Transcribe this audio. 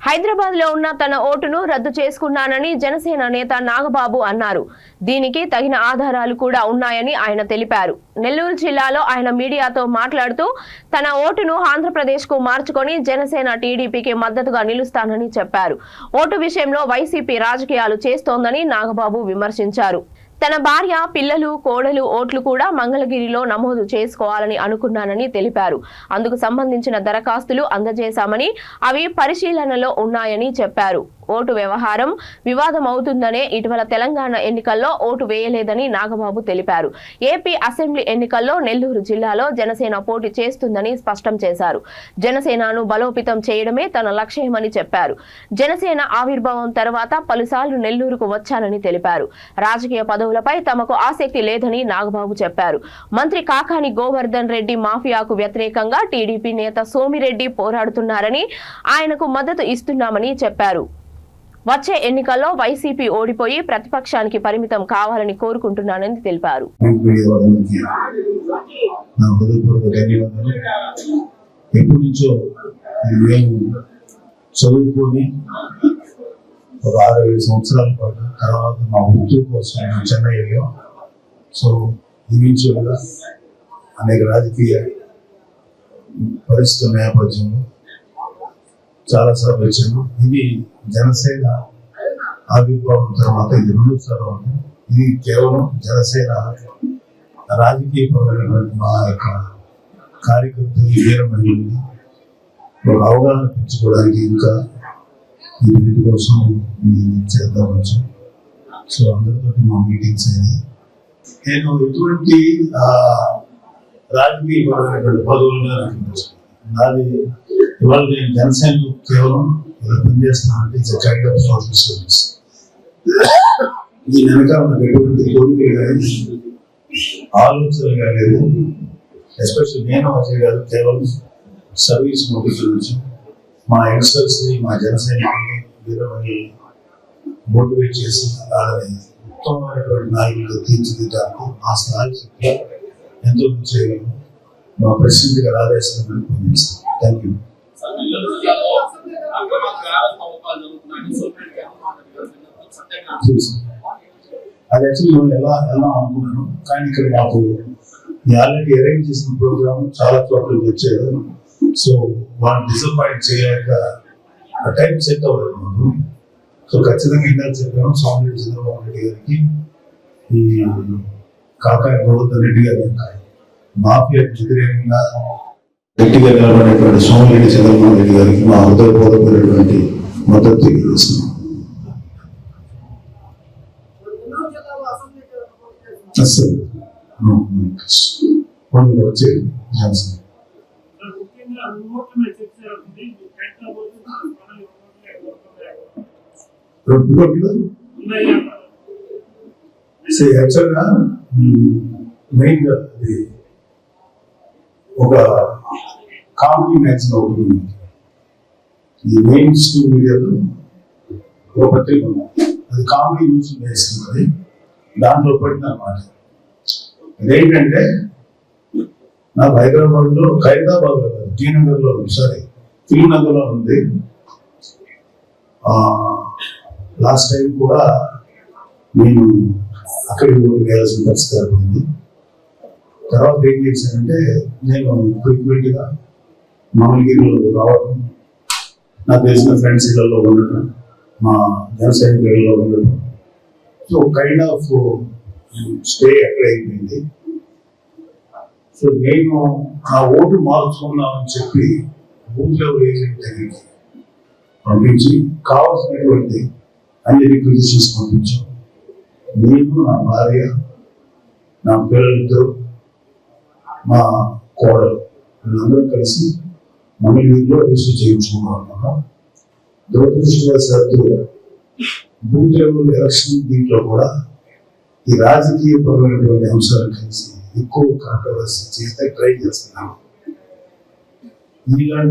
హైదరాబాద్ లో ఉన్న తన ఓటును రద్దు చేసుకున్నానని జనసేన నేత నాగబాబు అన్నారు. దీనికి తగిన ఆధారాలు కూడా ఉన్నాయని ఆయన తెలిపారు. నెల్లూరు జిల్లాలో ఆయన మీడియాతో మాట్లాడుతూ తన ఓటును ఆంధ్రప్రదేశ్ కు మార్చుకొని జనసేన టీడీపీకి మద్దతుగా నిలుస్తానని చెప్పారు. ఓటు విషయంలో వైసీపీ రాజకీయాలు చేస్తోందని నాగబాబు విమర్శించారు. తన భార్య, పిల్లలు, కోడలు ఓట్లు కూడా మంగళగిరిలో నమోదు చేసుకోవాలని అనుకున్నానని తెలిపారు. అందుకు సంబంధించిన దరఖాస్తులు అందజేశామని అవి పరిశీలనలో ఉన్నాయని చెప్పారు. ఓటు వ్యవహారం వివాదం అవుతుందనే ఇటీవల తెలంగాణ ఎన్నికల్లో ఓటు వేయలేదని నాగబాబు తెలిపారు. ఏపీ అసెంబ్లీ ఎన్నికల్లో నెల్లూరు జిల్లాలో జనసేన పోటీ చేస్తుందని స్పష్టం చేశారు. జనసేనను బలోపేతం చేయడమే తన లక్ష్యమని చెప్పారు. జనసేన ఆవిర్భావం తర్వాత పలుసార్లు నెల్లూరుకు వచ్చానని తెలిపారు. రాజకీయ పదవులపై తమకు ఆసక్తి లేదని నాగబాబు చెప్పారు. మంత్రి కాకాని గోవర్ధన్ రెడ్డి మాఫియాకు వ్యతిరేకంగా టీడీపీ నేత సోమిరెడ్డి పోరాడుతున్నారని, ఆయనకు మద్దతు ఇస్తున్నామని చెప్పారు. వచ్చే ఎన్నికల్లో వైసీపీ ఓడిపోయి ప్రతిపక్షానికి పరిమితం కావాలని కోరుకుంటున్నానని తెలిపారు. ఎప్పటి నుంచో మేము చదువుకొని ఒక 6-7 సంవత్సరాల పాటు తర్వాత మా ఉద్యోగం కోసం చెన్నై వెళ్ళాం. సో ఈవెన్చువల్గా అనేక రాజకీయ పరిస్థితుల నేపథ్యంలో చాలాసార్లు వచ్చాను. ఇది జనసేన ఆవిర్భావం తర్వాత ఇది 2వ స్థలం. ఇది కేవలం జనసేన రాజకీయపరమైనటువంటి మా యొక్క కార్యకర్తలు, వీర మహిళలు ఒక అవగాహన పెంచుకోవడానికి ఇంకా ఈ వీటి కోసం చేద్దామచ్చు. సో అందరితో మా మీటింగ్స్ అయినాయి. నేను ఎటువంటి రాజకీయపరమైనటువంటి పదవులుగా నాకు నాది ఇవాళ నేను జనసేనలో కేవలం ఇలా పనిచేస్తున్నానంటే it's kind of social service. ఈ వెనక నాకు ఎటువంటి కోరికలు కానీ ఆలోచనలు కాలేదు. ఎస్పెషల్లీ నేను అజయ్ గారు కేవలం సర్వీస్ మోటివ్ నుంచి మా యంగ్స్టర్స్ని, మా జనసైనికుల్ని, వీరమని మోటివేట్ చేసి వాళ్ళని ఉత్తమమైనటువంటి నాయకులుగా తీర్చిదిద్దడానికి ఆ స్థాయి శక్తి ఎంతో చేయగలను. మా ప్రెసిడెంట్ గారు ఆదేశాలను పనిచేస్తాను. Thank you. అది యాక్చువల్లీ నేను ఎలా అనుకున్నాను, కానీ ఇక్కడ నాకు ఆల్రెడీ అరేంజ్ చేసిన ప్రోగ్రామ్ చాలా చోట్ల వచ్చారు. సో వాళ్ళు డిసప్పాయింట్ చేయలేక టైం సెట్ అవ్వలేదు మాకు. సో ఖచ్చితంగా ఇందాక చెప్పాను సోమిరెడ్డి చంద్రబాబు రెడ్డి గారికి, ఈ కాకాని గోవర్ధన్ రెడ్డి గారి మాఫియాకి వ్యతిరేకంగా గట్టిగా నిలబడేటువంటి సోమిరెడ్డి చంద్రబాబు రెడ్డి గారికి మా హృదయపూర్వకమైనటువంటి మద్దతు తెలియజేస్తున్నాం. వచ్చేది జనసేన యాక్చువల్గా మెయిన్గా ఒక కామెడీ మ్యాగజైన్ ఒకటి ఉంది. ఈ మెయిన్ స్ట్రీమ్ మీడియాలో ఒక పత్రిక ఉంది, అది కామెడీ న్యూస్ వేస్తున్నది. దాంట్లో పడింది అన్నమాట. అదేంటంటే నాకు హైదరాబాద్లో టీ నగర్లో ఫిల్మ్ నగర్లో ఉంది. లాస్ట్ టైం కూడా నేను అక్కడికి వేయాల్సిన పరిస్థితి ఏర్పడింది. తర్వాత ఏం చేశానంటే నేను ఫ్రీక్వెంట్గా మంగళగిరిలో రావడం, నాకు తెలిసిన ఫ్రెండ్స్ ఇళ్లలో ఉండటం, మా జనసేన ఇళ్లలో ఉండటం. సో కైండ్ ఆఫ్ స్టే అక్కడ అయిపోయింది. సో నేను నా ఓటు మార్చుకుందామని చెప్పి బూత్ లెవెల్ ఏజెంట్ దగ్గరికి పంపించి కావాల్సినటువంటి అన్ని రిక్విజిషన్స్ పంపించాం. నేను, నా భార్య, నా పిల్లలిద్దరు, మా కోడలు వీళ్ళందరూ కలిసి మంగళగిరిలో రిజిస్టర్ చేయించుకున్నాం. దురదృష్టవశాత్తు బూత్ లెవెల్ ఎలక్షన్ దీంట్లో కూడా ఈ రాజకీయ పరమైనటువంటి అంశాలు కలిసి ఎక్కువ కాంట్రవర్సీ చేస్తే ట్రై చేస్తున్నాను. ఇలాంటి